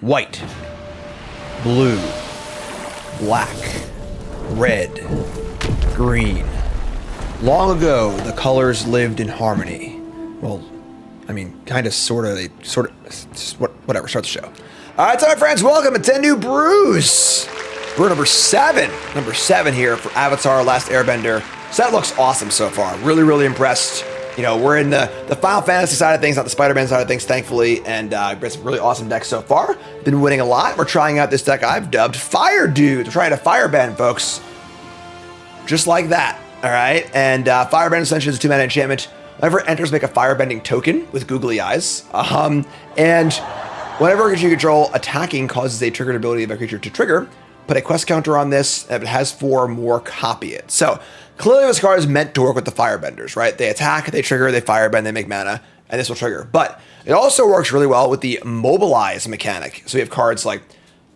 white, blue, black, red, green. Long ago, the colors lived in harmony. Well, I mean, kind of, sort of, whatever, start the show. All right, so my friends, welcome to 10 New Brews. Brew number 7. Number 7 here for Avatar Last Airbender. So that looks awesome so far. Really, really impressed. You know, we're in the Final Fantasy side of things, not the Spider-Man side of things, thankfully, and it's a really awesome deck so far. Been winning a lot. We're trying out this deck I've dubbed Fire Dude. We're trying to firebend, folks. Just like that, all right? And firebend essentially is a 2-mana enchantment. Whenever it enters, make a firebending token with googly eyes. And whenever a creature you control attacking causes a triggered ability of a creature to trigger, put a quest counter on this. If it has 4 more, copy it. So clearly this card is meant to work with the firebenders, right? They attack, they trigger, they firebend, they make mana, and this will trigger. But it also works really well with the mobilize mechanic. So we have cards like,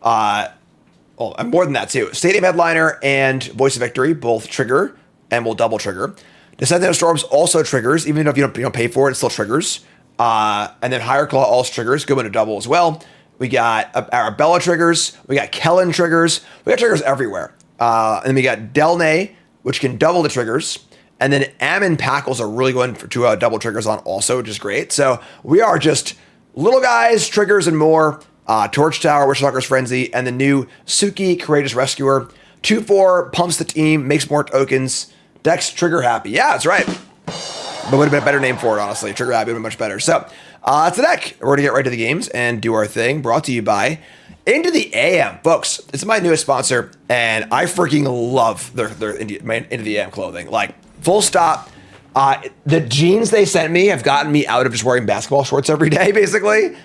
more than that too. Stadium Headliner and Voice of Victory both trigger and will double trigger. Descendant of Storms also triggers, even if you don't pay for it, it still triggers. And then Higher Claw also triggers, good one to double as well. We got Arabella triggers, we got Kellen triggers, we got triggers everywhere. And then we got Delnay, which can double the triggers. And then Ammon Packles are really going to double triggers on also, which is great. So we are just little guys, triggers, and more. Torch Tower, Wishwalker's Frenzy, and the new Suki, Courageous Rescuer. 2/4, pumps the team, makes more tokens. Deck's trigger happy. Yeah, that's right. But would have been a better name for it, honestly. Trigger happy would have been much better. So, it's the deck. We're going to get right to the games and do our thing. Brought to you by Into the AM. Folks, this is my newest sponsor, and I freaking love their Into the AM clothing. Like, full stop. The jeans they sent me have gotten me out of just wearing basketball shorts every day, basically. You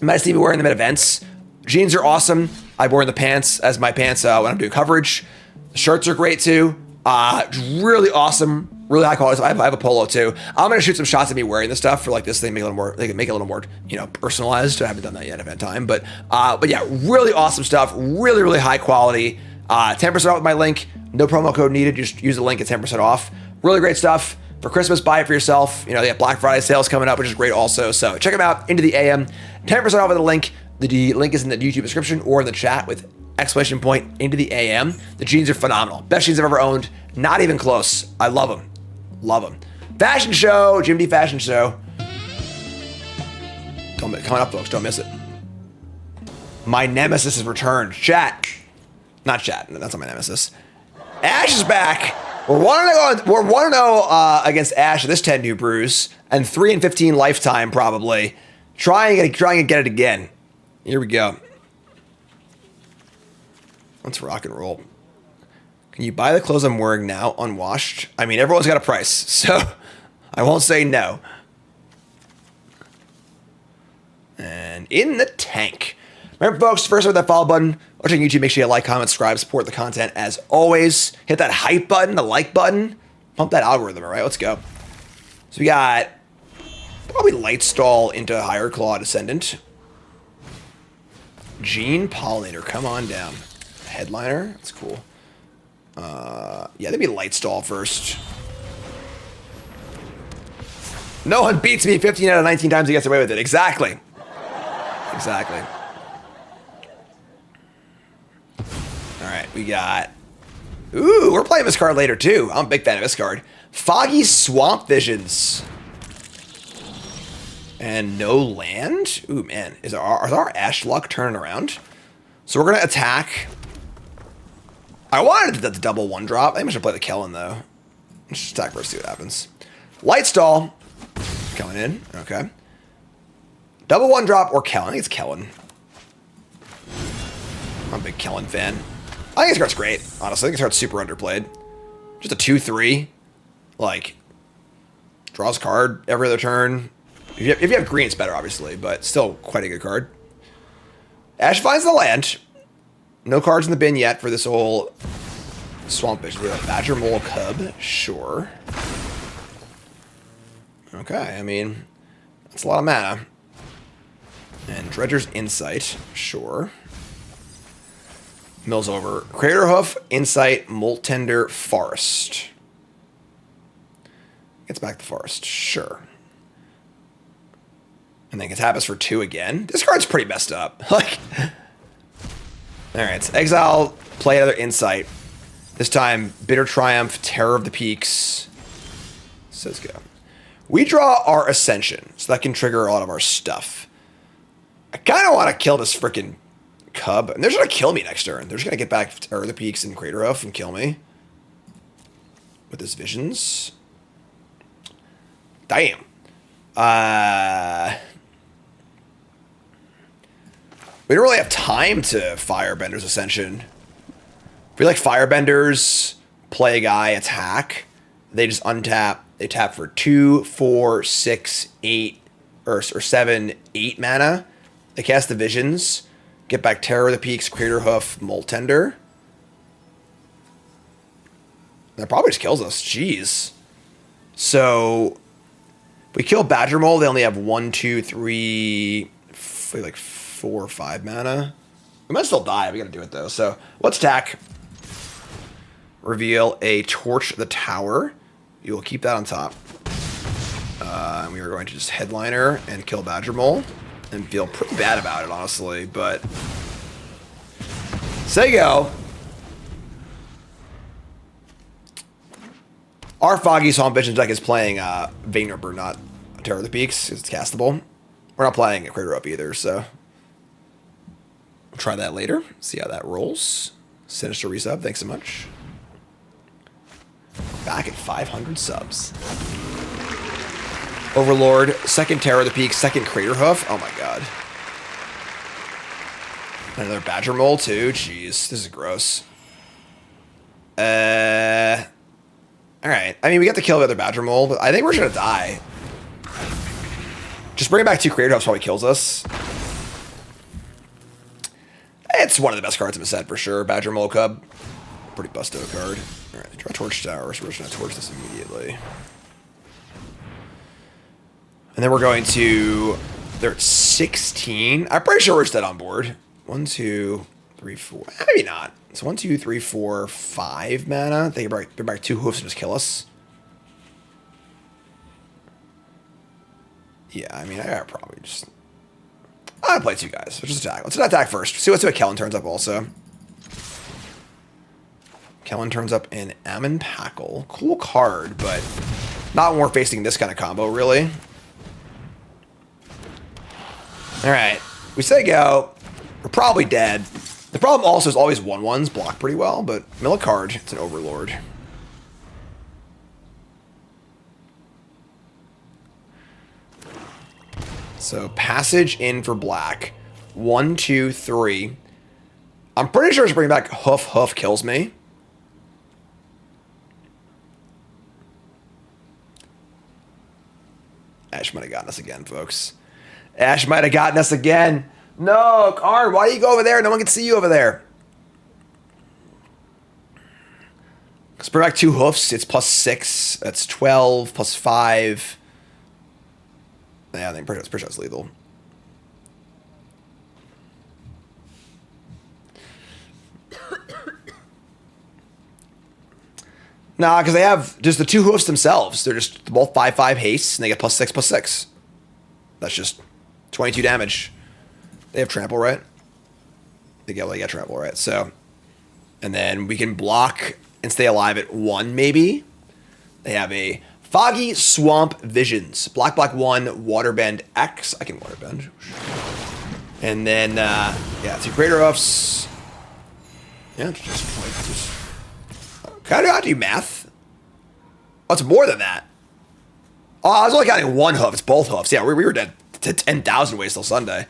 might see me wearing them at events. Jeans are awesome. I wear the pants as my pants when I'm doing coverage. Shirts are great, too. Really awesome. Really high quality. I have a polo too. I'm gonna shoot some shots of me wearing this stuff for like this thing, make it a little more. They can make it a little more, personalized. I haven't done that yet. I've had time, but yeah, really awesome stuff. Really, really high quality. 10% off with my link. No promo code needed. Just use the link at 10% off. Really great stuff for Christmas. Buy it for yourself. They have Black Friday sales coming up, which is great also. So check them out. Into the AM. 10% off with the link. The link is in the YouTube description or in the chat with exclamation point Into the AM. The jeans are phenomenal. Best jeans I've ever owned. Not even close. I love them. Love them. Fashion show, Jim D fashion show. Coming up, folks. Don't miss it. My nemesis has returned. Chat. Not chat. No, that's not my nemesis. Ash is back. We're 1-0 against Ash at this 10 New Brews. And 3-15 lifetime, probably. Trying and get it again. Here we go. Let's rock and roll. Can you buy the clothes I'm wearing now unwashed? I mean, everyone's got a price, so I won't say no. And in the tank. Remember, folks, first with that follow button. Watching YouTube, make sure you like, comment, subscribe, support the content as always. Hit that hype button, the like button. Pump that algorithm, all right? Let's go. So we got probably Lightstall into Higher Claw Descendant. Gene Pollinator, come on down. Headliner, that's cool. Yeah, they'd be Lightstall first. No one beats me 15 out of 19 times he gets away with it. Exactly. Exactly. All right, we got... Ooh, we're playing this card later, too. I'm a big fan of this card. Foggy Swamp Visions. And no land? Ooh, man. Is our Ash luck turning around? So we're going to attack... I wanted the double 1-drop. I think I should play the Kellen, though. Let's just attack first, see what happens. Lightstall. Coming in. Okay. Double 1-drop or Kellen. I think it's Kellen. I'm a big Kellen fan. I think this card's great, honestly. I think this card's super underplayed. Just a 2/3. Like, draws card every other turn. If you have green, it's better, obviously, but still quite a good card. Ash finds the land. No cards in the bin yet for this whole Swamp Vision. We have a Badger Mole Cub. Sure. Okay, I mean, that's a lot of mana. And Dredger's Insight. Sure. Mills over. Crater Hoof, Insight, Moltender, Forest. Gets back the Forest. Sure. And then can tap us for 2 again. This card's pretty messed up. Like, alright, so exile, play another Insight. This time, Bitter Triumph, Terror of the Peaks. So let's go. We draw our Ascension, so that can trigger a lot of our stuff. I kind of want to kill this freaking Cub. And they're just going to kill me next turn. They're just going to get back Terror of the Peaks and Craterhoof and kill me. With his Visions. Damn. We don't really have time to Firebender's Ascension. If we like Firebenders, play a guy, attack, they just untap. They tap for 2, 4, 6, 8, or 7, 8 mana. They cast the Visions, get back Terror of the Peaks, Craterhoof, Moltender. That probably just kills us. Jeez. So, if we kill Badger Mole, they only have 1, 2, 3, like 4 or 5 mana. We might still die. We gotta do it though. So let's attack. Reveal a Torch the Tower. You will keep that on top. And we are going to just Headliner and kill Badger Mole. And feel pretty bad about it, honestly. But Sego. Our Foggy Swamp Visions deck is playing Vainripper, not Terror of the Peaks, because it's castable. We're not playing a Craterhoof either, so we'll try that later. See how that rolls. Sinister resub, thanks so much. Back at 500 subs. Overlord, second Terror of the Peaks, second Craterhoof. Oh my god. Another Badger Mole too. Jeez, this is gross. Alright, I mean, we get to kill the other Badger Mole, but I think we're just gonna die. Just bringing back 2 Craterhoofs probably kills us. It's one of the best cards in the set for sure. Badger Mole Cub. Pretty busto card. Alright, draw Torch Tower, so we're just gonna torch this immediately. And then we're going to... They're at 16. I'm pretty sure we're just dead on board. 1, 2, 3, 4. Maybe not. So 1, 2, 3, 4, 5 mana. They can bring back 2 hoofs and just kill us. Yeah, I mean, I gotta probably just... I'm gonna play 2 guys. Let's just attack. Let's attack first. See what Kellen turns up also. Kellen turns up in Ammon Packle. Cool card, but not when we're facing this kind of combo, really. Alright. We say go. We're probably dead. The problem also is always 1/1s block pretty well, but mill a card. It's an Overlord. So passage in for black. 1, 2, 3. I'm pretty sure just bringing back Hoof kills me. Ash might have gotten us again, folks. Ash might have gotten us again. No, Karn, why do you go over there? No one can see you over there. Let's bring back 2 hoofs. It's +6. That's 12 +5. Yeah, I think pretty sure it's lethal. Nah, because they have just the 2 hoofs themselves. They're just both 5/5 haste, and they get +6/+6. That's just 22 damage. They have trample, right? They get trample, right? So, and then we can block and stay alive at 1, maybe. They have a Foggy Swamp Visions. Black 1, Waterbend X. I can Waterbend. And then, yeah, 2 Craterhoofs. Yeah, just how do I do math? Oh, it's more than that. Oh, I was only counting 1 hoof. It's both hoofs. Yeah, we were dead to 10,000 ways till Sunday.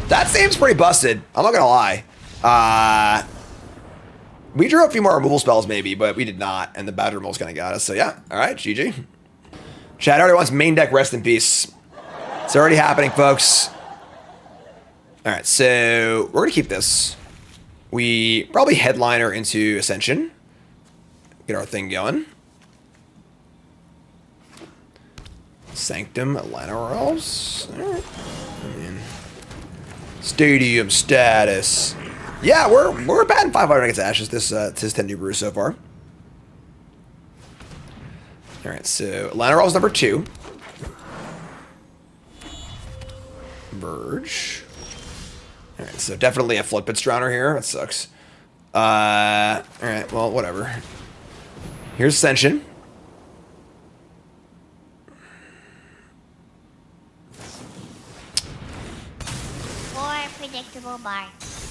That seems pretty busted. I'm not gonna lie. We drew a few more removal spells maybe, but we did not, and the Badger Mole's kind of got us. So yeah, all right, GG. Chad already wants main deck rest in peace. It's already happening, folks. All right, so we're gonna keep this. We probably Headliner into Ascension. Get our thing going. Sanctum, Atlanta Royals. All right. I mean, stadium status. Yeah, we're batting 500 against Ashes this 10 New Brews so far. All right, so Atlanta Royals number 2. Converge. All right, so definitely a Floodpits Drowner here. That sucks. All right, well, whatever. Here's Ascension. Predictable bar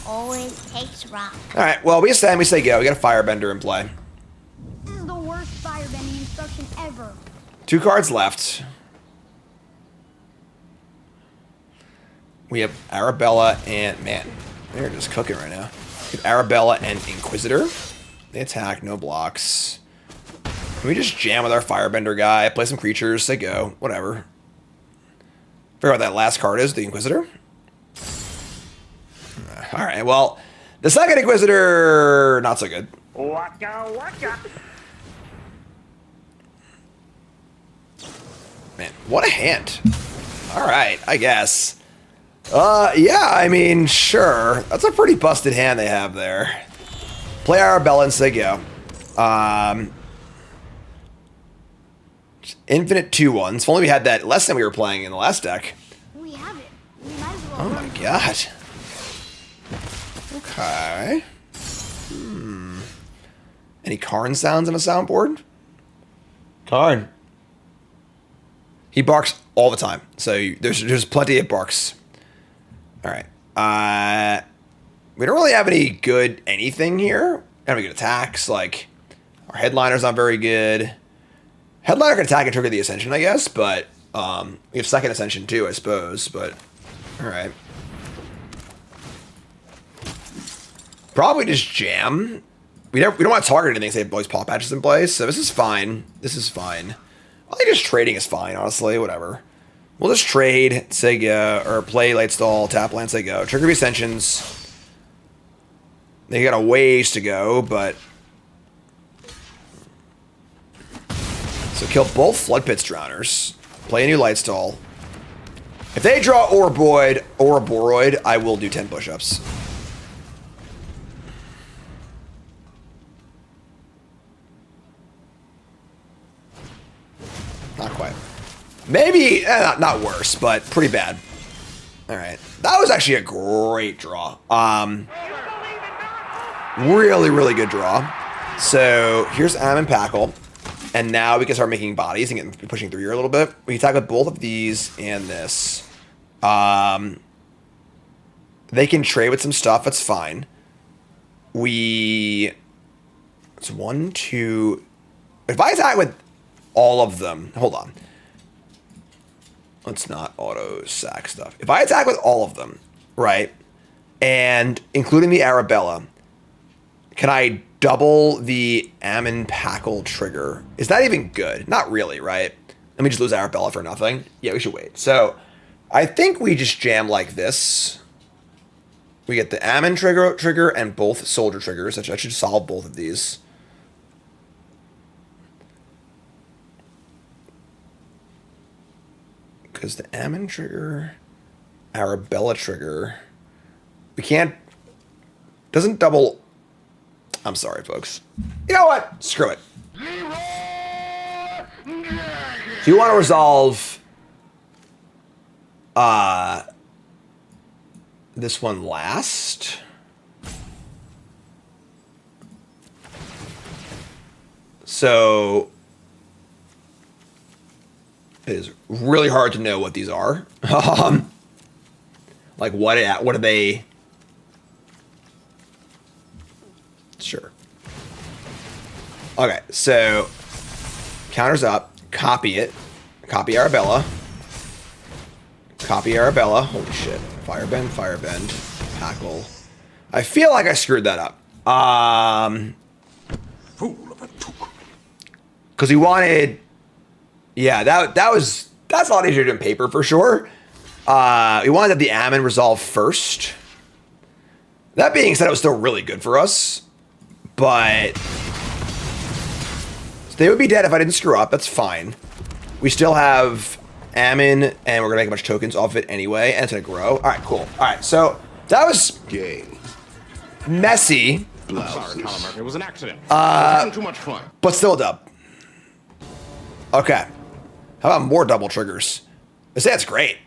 always takes rock. All right, well, we stand, we say go. We got a Firebender in play. This is the worst firebending instruction ever. 2 cards left. We have Arabella and, man, they're just cooking right now. We have Arabella and Inquisitor. They attack, no blocks. Can we just jam with our Firebender guy, play some creatures, say go, whatever. Figure out what that last card is, the Inquisitor. All right, well, the second Inquisitor, not so good. Waka. Man, what a hand. All right, I guess. Yeah, I mean, sure. That's a pretty busted hand they have there. Play Arabella and say go. Infinite 2/1s. If only we had that less than we were playing in the last deck. We have it. We might as well. Oh my god. Okay. Any Karn sounds on a soundboard? Karn. He barks all the time, so there's plenty of barks. All right. We don't really have any good anything here. Have any good attacks? Like, our Headliner's not very good. Headliner can attack and trigger the Ascension, I guess, but we have second Ascension too, I suppose. But all right. Probably just jam. We don't want to target anything. Say boys paw patches in place, so this is fine. This is fine. I think just trading is fine, honestly. Whatever. We'll just trade, say go, or play late stall, tap land, say go. Trigger the Ascensions. They got a ways to go, but so kill both Floodpits Drowners. Play a new light stall. If they draw Orboid or a Boroid, I will do 10 push-ups. Not quite. Maybe, not worse, but pretty bad. All right. That was actually a great draw. Really, really good draw. So here's Am and Packle. And now we can start making bodies and get pushing through here a little bit. We can attack with both of these and this. They can trade with some stuff. That's fine. It's 1, 2. If I attack with all of them, hold on. Let's not auto sack stuff. If I attack with all of them, right, and including the Arabella, can I double the Ammon Packle trigger? Is that even good? Not really, right? Let me just lose Arabella for nothing. Yeah, we should wait. So I think we just jam like this. We get the Ammon trigger and both soldier triggers. I should solve both of these. Because the Ammon trigger, Arabella trigger, we can't, doesn't double. I'm sorry, folks. You know what? Screw it. So you want to resolve this one last. So it is really hard to know what these are. Like what are they? Sure. Okay, so counters up, copy it, copy Arabella, copy Arabella. Holy shit! Firebend, Packle. I feel like I screwed that up. Because he wanted. Yeah, that's a lot easier than paper for sure. We wanted to have the Ammon resolve first. That being said, it was still really good for us. But they would be dead if I didn't screw up. That's fine. We still have Ammon, and we're going to make a bunch of tokens off it anyway, and it's going to grow. All right, cool. All right, so that was messy. I'm sorry, Calamar. It was an accident. Having too much fun. But still a dub. Okay. How about more double triggers? I say that's great.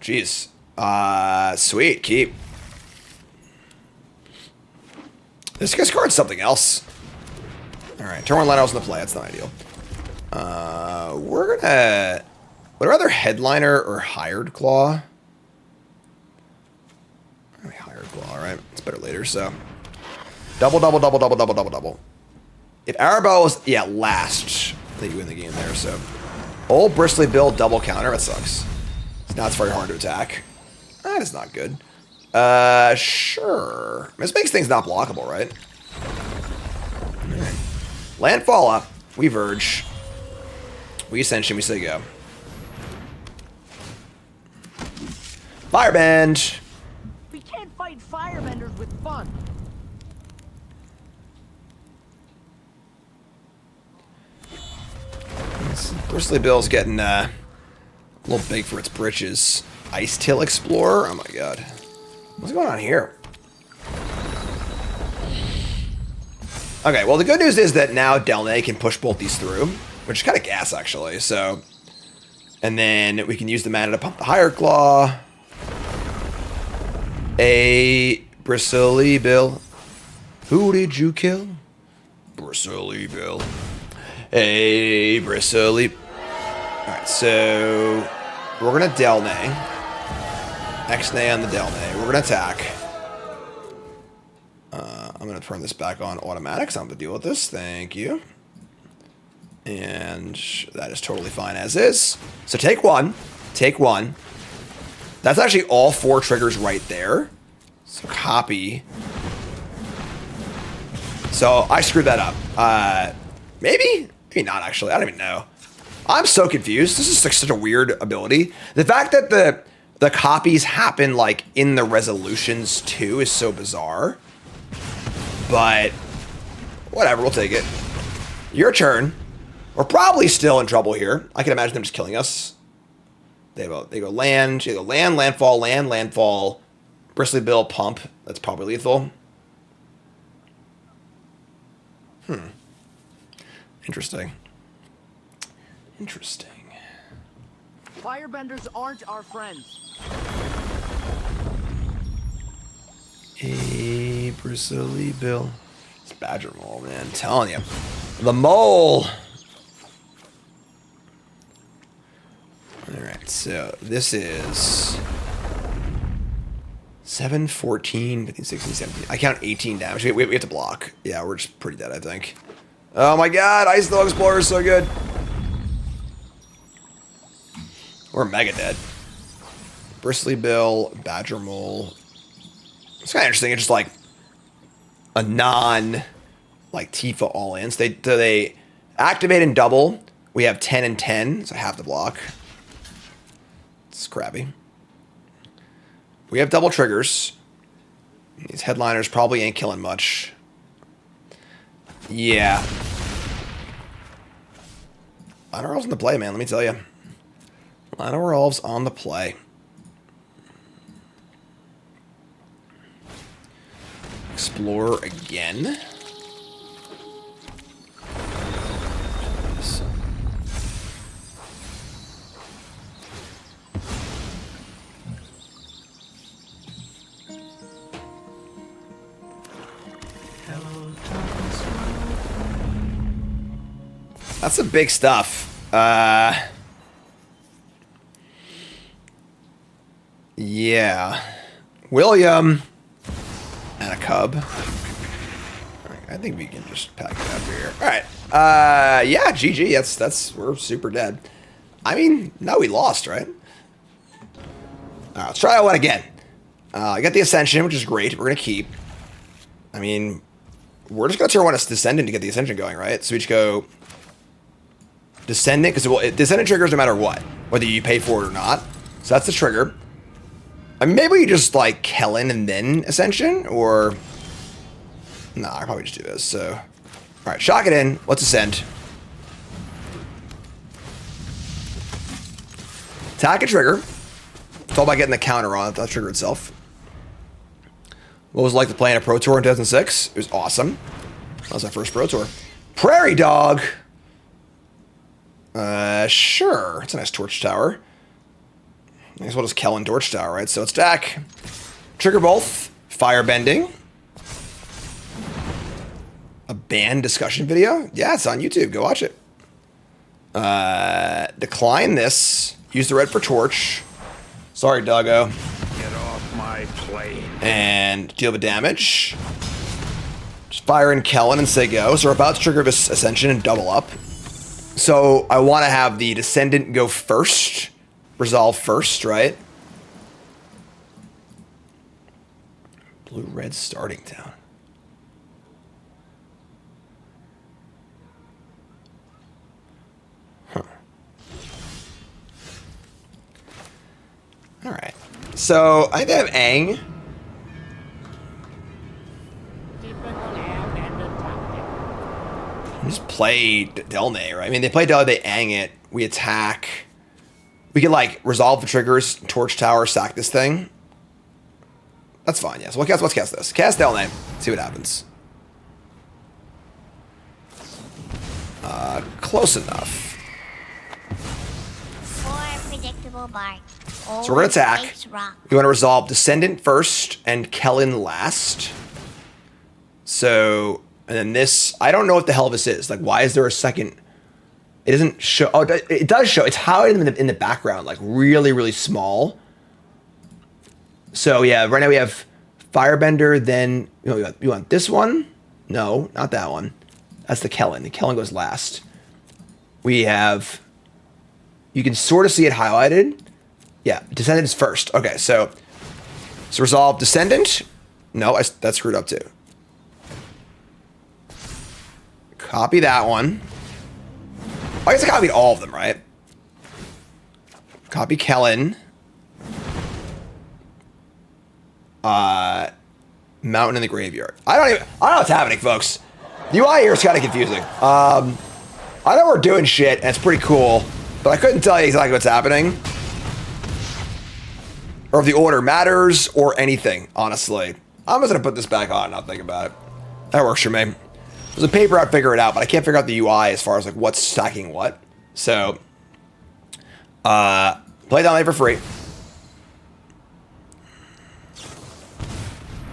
Jeez. Sweet, keep. This guy's card's something else. Alright, turn 1 Lighthouse in the play. That's not ideal. We're gonna... Would I rather Headliner or Hired Claw? Hired Claw, alright. It's better later, so... Double, double, double, double, double, double, double. If Arabelle was... Yeah, last that you win the game there, so... Old Bristly Bill double counter. That sucks. So now it's very hard to attack. That is not good. Sure. This makes things not blockable, right? Right. Landfall up. We Verge. We Ascension. We say go. Firebend. We can't fight firebenders with fun. Bristly Bill's getting a little big for its britches. Ice Tail Explorer? Oh my god. What's going on here? Okay, well the good news is that now Delnay can push both these through, which is kind of gas actually, so... And then we can use the mana to pump the Higher Claw. A Bristly Bill. Who did you kill? Bristly Bill. A Bristly... Alright, so... We're gonna Delnay. X-Nay on the Delnay. We're gonna attack. I'm gonna turn this back on automatic, so I'm gonna deal with this. Thank you. And that is totally fine as is. So take 1. Take 1. That's actually all 4 triggers right there. So copy. So I screwed that up. Maybe? Maybe not, actually. I don't even know. I'm so confused. This is like such a weird ability. The fact that the copies happen like in the resolutions too is so bizarre. But whatever, we'll take it. Your turn. We're probably still in trouble here. I can imagine them just killing us. They go land, landfall, landfall, Bristly Bill, pump. That's probably lethal. Interesting. Interesting. Firebenders aren't our friends. A Bristly Bill. It's Badger Mole, man. I'm telling you. The mole. Alright, so this is 7, 14, 15, 16, 17. I count 18 damage. We have to block. Yeah, we're just pretty dead, I think. Oh my god, Ice Tail Explorer is so good. We're mega dead. Bristly Bill, Badger Mole. It's kind of interesting. It's just like a non, like Tifa all-ins. They activate and double. We have 10 and 10, so I have to block. It's crappy. We have double triggers. These headliners probably ain't killing much. Yeah. Llanowar Elves on the play, man. Let me tell you. Llanowar Elves on the play. Explore again. That's some big stuff. Yeah. William. And a cub. I think we can just pack it up here. Alright. Yeah, GG. We're super dead. I mean, no, we lost, right? Alright, let's try that one again. I got the Ascension, which is great. We're gonna keep. I mean, we're just gonna turn one as Descendant to get the Ascension going, right? So we just go Descendant, because Descendant triggers no matter what, whether you pay for it or not. So that's the trigger. I mean, maybe you just like Kellen and then Ascension, or nah, I probably just do this. So, all right, shock it in. Let's ascend. Attack a trigger. It's all about getting the counter on it, the trigger itself. What was it like to play in a Pro Tour in 2006? It was awesome. That was my first Pro Tour. Prairie Dog. Sure. It's a nice torch tower. Might as well just Kellen Dorch Tower, right? So it's deck. Trigger both. Firebending. A band discussion video? Yeah, it's on YouTube. Go watch it. Decline this. Use the red for torch. Sorry, doggo. Get off my plane. And deal the damage. Just fire in Kellen and say go. So we're about to trigger this Ascension and double up. So I want to have the Descendant go first. Resolve first, right? Blue-red starting down. Huh. All right. So I think they have Aang. Just play Delne, right? I mean, they play Delne, they Aang it. We attack. We can, like, resolve the triggers, Torch Tower, sack this thing. That's fine, yeah. So let's cast this. Cast Delne. See what happens. Close enough. Or predictable bark. So we're going to attack. We want to resolve Descendant first and Kellen last. So, and then this, I don't know what the hell this is. Like, why is there a second? It doesn't show. Oh, it does show. It's highlighted in the background, like really, really small. So yeah, right now we have Firebender. Then you want this one? No, not that one. That's the Kellen. The Kellen goes last. We have. You can sort of see it highlighted. Yeah, Descendant is first. Okay, so resolve Descendant. No, that's screwed up too. Copy that one. I guess I copied all of them, right? Copy Kellen. Mountain in the graveyard. I don't know what's happening, folks. The UI here is kind of confusing. I know we're doing shit, and it's pretty cool, but I couldn't tell you exactly what's happening. Or if the order matters, or anything, honestly. I'm just going to put this back on and not think about it. That works for me. There's a paper I'd figure it out, but I can't figure out the UI as far as like what's stacking what. So, play down for free.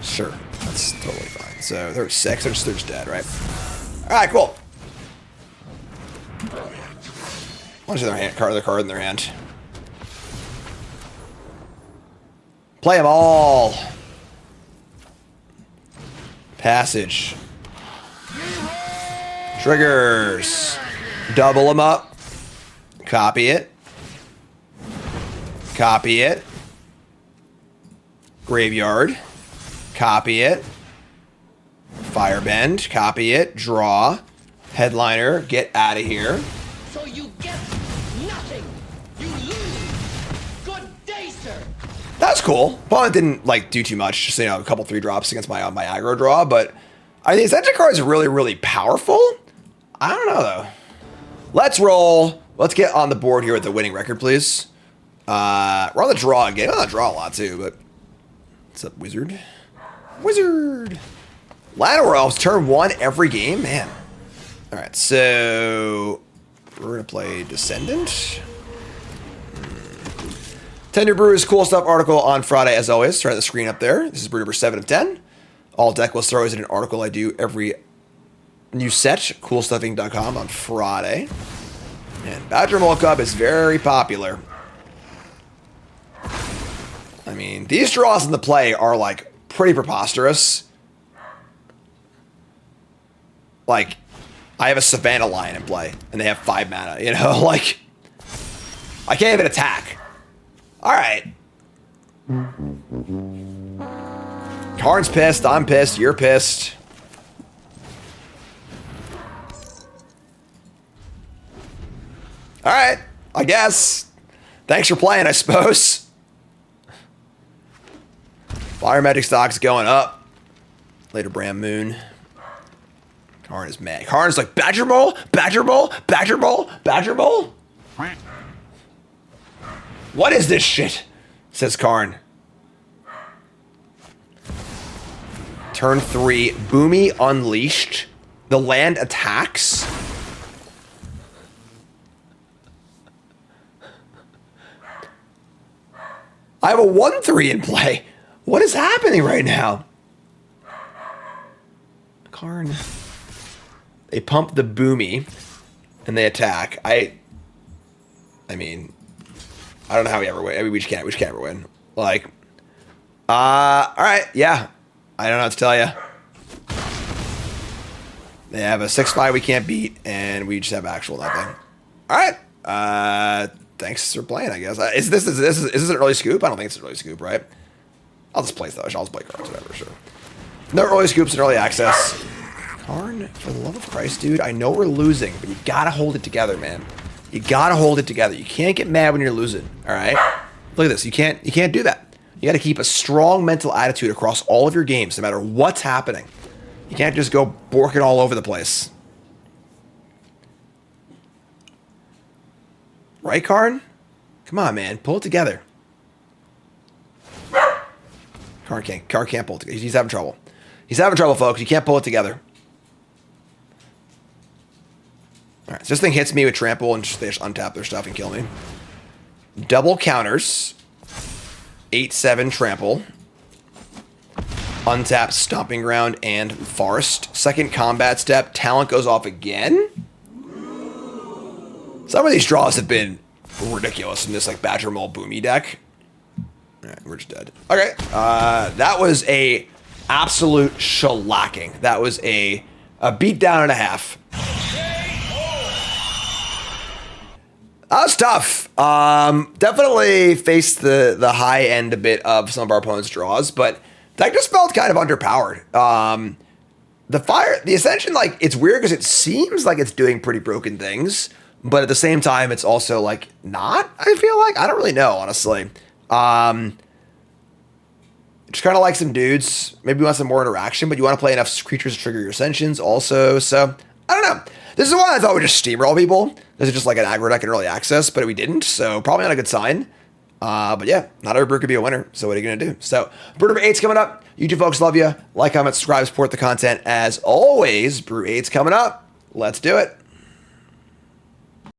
Sure, that's totally fine. So there's 6, they're just dead, right? All right, cool. What's their card in their hand? Play them all. Passage. Triggers. Double them up. Copy it. Copy it. Graveyard. Copy it. Firebend. Copy it. Draw. Headliner. Get out of here. So you get nothing. You lose. Good day, sir. That's cool. Opponent didn't like do too much. Just a couple 3-drops against my aggro draw, but I think Ascension card is really, really powerful. I don't know though. Let's roll. Let's get on the board here with the winning record, please. We're on the draw again. We're on the draw a lot too, but what's up, Wizard? Wizard. Llanowar Elves turn 1 every game, man. All right, so we're gonna play Descendant. 10 New Brews, cool stuff article on Friday, as always. Try the screen up there. This is brew number 7 of 10. All Decklist throws in an article I do every new set, coolstuffing.com on Friday. And Badger Mole Cup is very popular. I mean, these draws in the play are like pretty preposterous. Like, I have a Savannah Lion in play, and they have 5 mana, you know? Like, I can't even attack. All right. Karn's pissed, I'm pissed, you're pissed. All right, I guess. Thanks for playing, I suppose. Fire Magic stock's going up. Later, Bram Moon. Karn is mad. Karn's like, Badger Mole? Badger Mole? Badger Mole? Badger Mole? What is this shit? Says Karn. Turn 3, Boomy Unleashed. The land attacks. I have a 1-3 in play. What is happening right now? Karn. They pump the Boomy, and they attack. I mean, I don't know how we ever win. I mean, we just can't ever win. Like, all right, yeah. I don't know what to tell you. They have a 6-5 we can't beat, and we just have actual nothing. All right. Thanks for playing, I guess. Is this an early scoop? I don't think it's an early scoop, right? I'll just play though. I'll just play cards, whatever, sure. No early scoops and early access. Karn, for the love of Christ, dude. I know we're losing, but you gotta hold it together, man. You gotta hold it together. You can't get mad when you're losing. All right. Look at this. You can't do that. You got to keep a strong mental attitude across all of your games, no matter what's happening. You can't just go borking all over the place. Right, Karn? Come on, man. Pull it together. Karn can't pull it together. He's having trouble. He's having trouble, folks. You can't pull it together. All right, so this thing hits me with trample, and they just untap their stuff and kill me. Double counters. 8-7 trample. Untap stomping ground and forest. Second combat step. Talent goes off again. Some of these draws have been ridiculous in this like Badger Mole Boomy deck. All right, we're just dead. Okay, that was a absolute shellacking. That was a beatdown and a half. That was tough. Definitely faced the high end a bit of some of our opponents' draws, but that just felt kind of underpowered. The Ascension, like, it's weird because it seems like it's doing pretty broken things, but at the same time, it's also like not. I feel like I don't really know, honestly. Just kind of like some dudes. Maybe you want some more interaction, but you want to play enough creatures to trigger your Ascensions also. So I don't know. This is why I thought we'd just steamroll people. This is just like an aggro deck in early access, but we didn't, so probably not a good sign. But yeah, not every brew could be a winner, so what are you going to do? So, brew number 8's coming up. You two folks love you. Like, comment, subscribe, support the content. As always, brew 8's coming up. Let's do it.